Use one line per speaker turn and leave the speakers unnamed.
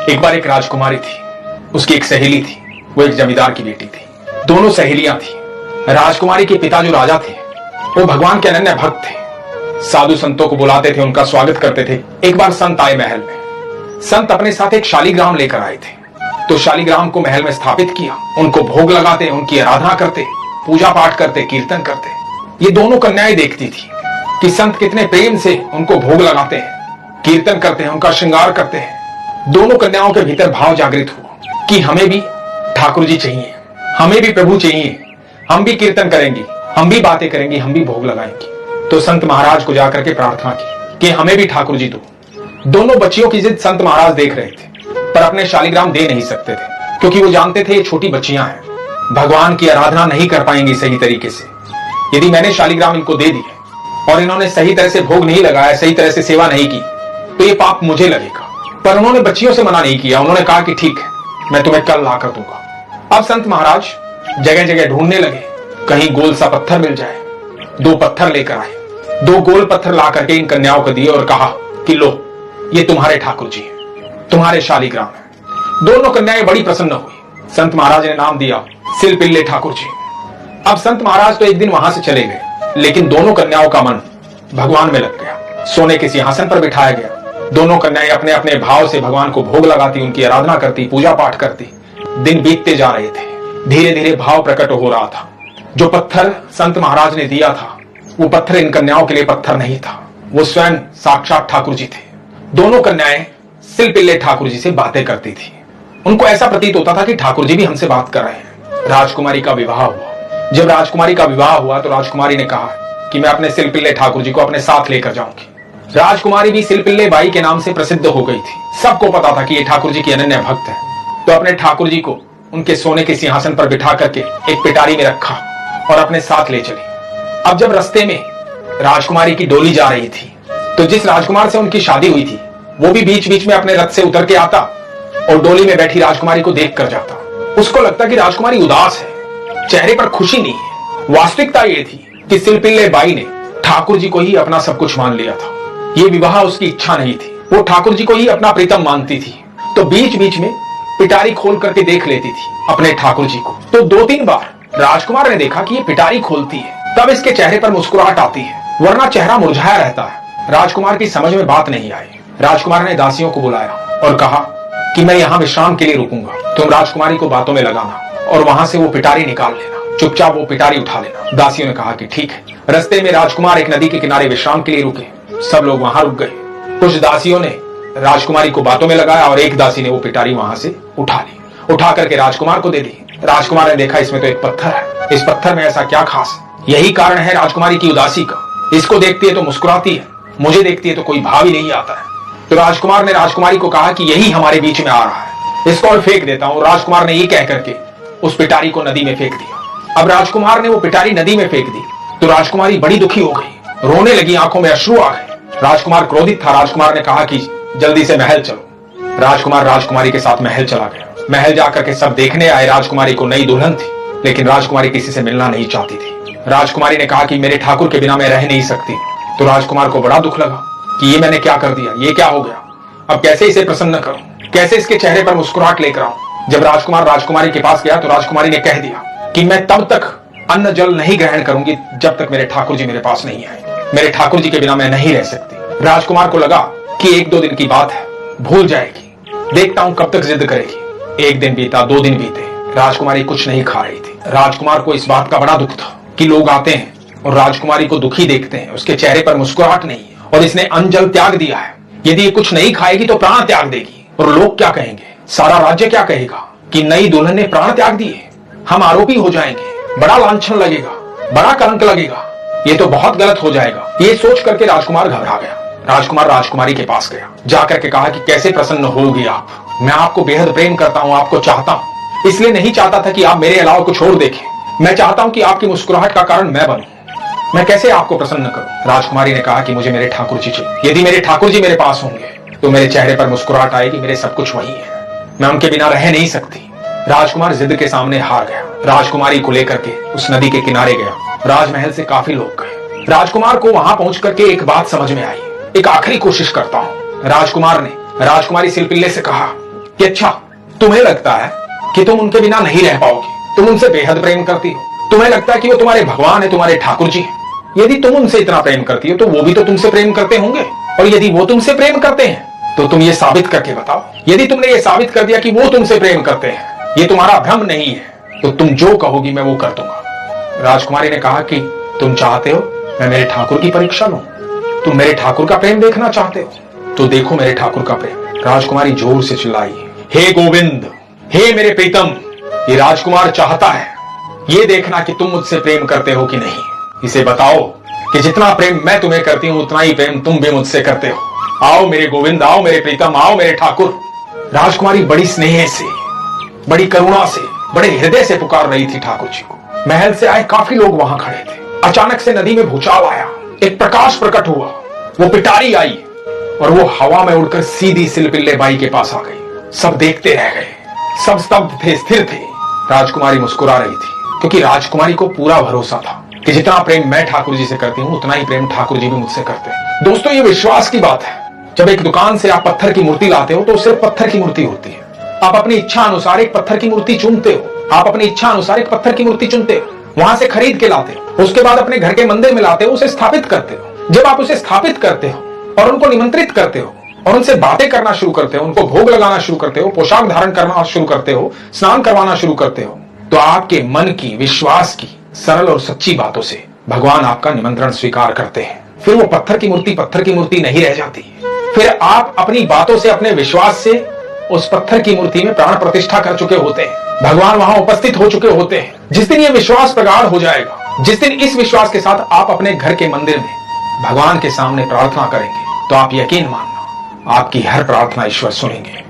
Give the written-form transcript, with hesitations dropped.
एक बार एक राजकुमारी थी, उसकी एक सहेली थी, वो एक जमींदार की बेटी थी। दोनों सहेलियां थी। राजकुमारी के पिता जो राजा थे वो भगवान के अनन्य भक्त थे। साधु संतों को बुलाते थे, उनका स्वागत करते थे। एक बार संत आए महल में। संत अपने साथ एक शालीग्राम लेकर आए थे, तो शालीग्राम को महल में स्थापित किया। उनको भोग लगाते, उनकी आराधना करते, पूजा पाठ करते, कीर्तन करते। ये दोनों कन्याएं देखती थी कि संत कितने प्रेम से उनको भोग लगाते हैं, कीर्तन करते हैं, उनका श्रृंगार करते हैं। दोनों कन्याओं के भीतर भाव जागृत हुआ कि हमें भी ठाकुर जी चाहिए, हमें भी प्रभु चाहिए, हम भी कीर्तन करेंगे, हम भी बातें करेंगे, हम भी भोग लगाएंगे। तो संत महाराज को जाकर के प्रार्थना की कि हमें भी ठाकुर जी दो। दोनों बच्चियों की जिद संत महाराज देख रहे थे, पर अपने शालीग्राम दे नहीं सकते थे, क्योंकि वो जानते थे ये छोटी बच्चियां हैं, भगवान की आराधना नहीं कर पाएंगी सही तरीके से। यदि मैंने शालीग्राम इनको दे दिए और इन्होंने सही तरह से भोग नहीं लगाया, सही तरह से सेवा नहीं की, तो ये पाप मुझे लगेगा। पर उन्होंने बच्चियों से मना नहीं किया। उन्होंने कहा कि ठीक है, मैं तुम्हें कल ला कर दूंगा। अब संत महाराज जगह जगह ढूंढने लगे, कहीं गोल सा पत्थर मिल जाए। 2 पत्थर लेकर आए, 2 गोल पत्थर ला करके इन कन्याओं को दिए और कहा कि लो, ये तुम्हारे ठाकुर जी हैं, तुम्हारे शालीग्राम है। दोनों कन्याएं बड़ी प्रसन्न हुई। संत महाराज ने नाम दिया सिलपिल्ले ठाकुर जी। अब संत महाराज तो एक दिन वहां से चले गए, लेकिन दोनों कन्याओं का मन भगवान में लग गया। सोने के सिंहासन पर बिठाया गया। दोनों कन्याएं अपने अपने भाव से भगवान को भोग लगाती, उनकी आराधना करती, पूजा पाठ करती। दिन बीतते जा रहे थे, धीरे धीरे भाव प्रकट हो रहा था। जो पत्थर संत महाराज ने दिया था, वो पत्थर इन कन्याओं के लिए पत्थर नहीं था, वो स्वयं साक्षात ठाकुर जी थे। दोनों कन्याएं सिलपिल्ले ठाकुर जी से बातें करती थी। उनको ऐसा प्रतीत होता था कि ठाकुर जी भी हमसे बात कर रहे हैं। राजकुमारी का विवाह हुआ। जब राजकुमारी का विवाह हुआ तो राजकुमारी ने कहा कि मैं अपने सिलपिल्ले ठाकुर जी को अपने साथ लेकर जाऊंगी। राजकुमारी भी सिलपिल्ले बाई के नाम से प्रसिद्ध हो गई थी। सबको पता था कि ये ठाकुर जी की अनन्य भक्त है। तो अपने ठाकुर जी को उनके सोने के सिंहासन पर बिठा करके एक पिटारी में रखा और अपने साथ ले चली। अब जब रास्ते में राजकुमारी की डोली जा रही थी, तो जिस राजकुमार से उनकी शादी हुई थी, वो भी बीच बीच में अपने रथ से उतर के आता और डोली में बैठी राजकुमारी को देख कर जाता। उसको लगता कि राजकुमारी उदास है, चेहरे पर खुशी नहीं है। वास्तविकता ये थी कि सिलपिल्ले बाई ने ठाकुर जी को ही अपना सब कुछ मान लिया था। ये विवाह उसकी इच्छा नहीं थी, वो ठाकुर जी को ही अपना प्रीतम मानती थी। तो बीच बीच में पिटारी खोल करके देख लेती थी अपने ठाकुर जी को। तो 2-3 बार राजकुमार ने देखा कि ये पिटारी खोलती है, तब इसके चेहरे पर मुस्कुराहट आती है, वरना चेहरा मुरझाया रहता है। राजकुमार की समझ में बात नहीं आई। राजकुमार ने दासियों को बुलाया और कहा कि मैं यहाँ विश्राम के लिए रुकूंगा, तुम राजकुमारी को बातों में लगाना और वहां से वो पिटारी निकाल लेना, चुपचाप वो पिटारी उठा लेना। दासियों ने कहा कि ठीक है। रास्ते में राजकुमार एक नदी के किनारे विश्राम के लिए रुके। सब लोग वहां रुक गए। कुछ दासियों ने राजकुमारी को बातों में लगाया और एक दासी ने वो पिटारी वहां से उठा ली। उठा करके राजकुमार को दे दी। राजकुमार ने देखा इसमें तो एक पत्थर है, इस पत्थर में ऐसा क्या खास है? यही कारण है राजकुमारी की उदासी का। इसको देखती है तो मुस्कुराती है, मुझे देखती है तो कोई भाव ही नहीं आता है। तो राजकुमार ने राजकुमारी को कहा कि यही हमारे बीच में आ रहा है, इसको और फेंक देता हूं। राजकुमार ने ये कह करके उस पिटारी को नदी में फेंक दिया। अब राजकुमार ने वो पिटारी नदी में फेंक दी तो राजकुमारी बड़ी दुखी हो गई, रोने लगी, आंखों में अश्रु आ गए। राजकुमार क्रोधित था। राजकुमार ने कहा कि जल्दी से महल चलो। राजकुमार राजकुमारी के साथ महल चला गया। महल जाकर के सब देखने आए। राजकुमारी को नई दुल्हन थी, लेकिन राजकुमारी किसी से मिलना नहीं चाहती थी। राजकुमारी ने कहा कि मेरे ठाकुर के बिना मैं रह नहीं सकती। तो राजकुमार को बड़ा दुख लगा कि ये मैंने क्या कर दिया, ये क्या हो गया, अब कैसे इसे प्रसन्न करूं, कैसे इसके चेहरे पर मुस्कुराहट लेकर आऊं। जब राजकुमार राजकुमारी के पास गया तो राजकुमारी ने कह दिया कि मैं तब तक अन्न जल नहीं ग्रहण करूंगी जब तक मेरे ठाकुर जी मेरे पास नहीं आए। मेरे ठाकुर जी के बिना मैं नहीं रह सकती। राजकुमार को लगा कि 1-2 दिन की बात है, भूल जाएगी, देखता हूं कब तक जिद करेगी। 1 दिन बीता, 2 दिन बीते, राजकुमारी कुछ नहीं खा रही थी। राजकुमार को इस बात का बड़ा दुख था कि लोग आते हैं और राजकुमारी को दुखी देखते हैं, उसके चेहरे पर मुस्कुराहट नहीं है और इसने अन्न जल त्याग दिया है। यदि ये कुछ नहीं खाएगी तो प्राण त्याग देगी और लोग क्या कहेंगे, सारा राज्य क्या कहेगा कि नई दुल्हन ने प्राण त्याग दिए, हम आरोपी हो जाएंगे, बड़ा लांछन लगेगा, बड़ा कलंक लगेगा, ये तो बहुत गलत हो जाएगा। ये सोच करके राजकुमार घबरा गया। राजकुमार राजकुमारी के पास गया, जाकर के कहा कि कैसे प्रसन्न होगी आप, मैं आपको बेहद प्रेम करता हूं, आपको चाहता हूं, इसलिए नहीं चाहता था कि आप मेरे अलावा कुछ और देखें। मैं चाहता हूं कि आपकी मुस्कुराहट का कारण मैं बनूं, मैं कैसे आपको प्रसन्न करूं। राजकुमारी ने कहा कि मुझे मेरे ठाकुर जी चाहिए। यदि मेरे ठाकुर जी मेरे पास होंगे तो मेरे चेहरे पर मुस्कुराहट आएगी, मेरे सब कुछ वही है, मैं उनके बिना रह नहीं सकती। राजकुमार जिद के सामने हार गया। राजकुमारी को लेकर के उस नदी के किनारे गया। राजमहल से काफी लोग गए। राजकुमार को वहां पहुंच करके एक बात समझ में आई, एक आखिरी कोशिश करता हूं। राजकुमार ने राजकुमारी सिलपिल्ले से कहा कि अच्छा तुम्हें लगता है कि तुम उनके बिना नहीं रह पाओगे, तुम उनसे बेहद प्रेम करती हो, तुम्हें लगता है कि वो तुम्हारे भगवान है, तुम्हारे ठाकुर जी है। यदि तुम उनसे इतना प्रेम करती हो तो वो भी तो तुमसे प्रेम करते होंगे, और यदि वो तुमसे प्रेम करते हैं तो तुम ये साबित करके बताओ। यदि तुमने ये साबित कर दिया कि वो तुमसे प्रेम करते हैं, ये तुम्हारा भ्रम नहीं है, तो तुम जो कहोगी मैं वो कर दूंगा। राजकुमारी ने कहा कि तुम चाहते हो मैं मेरे ठाकुर की परीक्षा लूं, तुम मेरे ठाकुर का प्रेम देखना चाहते हो, तो देखो मेरे ठाकुर का प्रेम। राजकुमारी जोर से चिल्लाई, हे गोविंद, हे मेरे प्रीतम, ये राजकुमार चाहता है ये देखना कि तुम मुझसे प्रेम करते हो कि नहीं। इसे बताओ कि जितना प्रेम मैं तुम्हें करती हूं उतना ही प्रेम तुम भी मुझसे करते हो। आओ मेरे गोविंद, आओ मेरे प्रीतम, आओ मेरे ठाकुर। राजकुमारी बड़ी स्नेह से, बड़ी करुणा से, बड़े हृदय से पुकार रही थी ठाकुर जी को। महल से आए काफी लोग वहां खड़े थे। अचानक से नदी में भूचाल आया, एक प्रकाश प्रकट हुआ, वो पिटारी आई और वो हवा में उड़कर सीधी सिलपिल्ले बाई के पास आ गई। सब देखते रह गए, सब स्तब्ध थे, स्थिर थे। राजकुमारी मुस्कुरा रही थी क्योंकि राजकुमारी को पूरा भरोसा था कि जितना प्रेम मैं ठाकुर जी से करती हूं उतना ही प्रेम ठाकुर जी भी मुझसे करते हैं। दोस्तों, ये विश्वास की बात है। जब एक दुकान से आप पत्थर की मूर्ति लाते हो तो सिर्फ पत्थर की मूर्ति होती है। आप अपनी इच्छा अनुसार एक पत्थर की मूर्ति चुनते हो, आप अपनी इच्छा अनुसार एक पत्थर की मूर्ति चुनते हो, वहां से खरीद के लाते हो, उसके बाद अपने घर के मंदिर में लाते हो, उसे स्थापित करते हो। जब आप उसे स्थापित करते हो और उनको निमंत्रित करते हो और उनसे बातें करना शुरू करते हो, उनको भोग लगाना शुरू करते हो, पोशाक धारण करना शुरू करते हो, स्नान करवाना शुरू करते हो, तो आपके मन की, विश्वास की सरल और सच्ची बातों से भगवान आपका निमंत्रण स्वीकार करते हैं। फिर वो पत्थर की मूर्ति नहीं रह जाती। फिर आप अपनी बातों से, अपने विश्वास से उस पत्थर की मूर्ति में प्राण प्रतिष्ठा कर चुके होते हैं। भगवान वहां उपस्थित हो चुके होते हैं। जिस दिन ये विश्वास प्रगाढ़ हो जाएगा, जिस दिन इस विश्वास के साथ आप अपने घर के मंदिर में भगवान के सामने प्रार्थना करेंगे, तो आप यकीन मानना आपकी हर प्रार्थना ईश्वर सुनेंगे।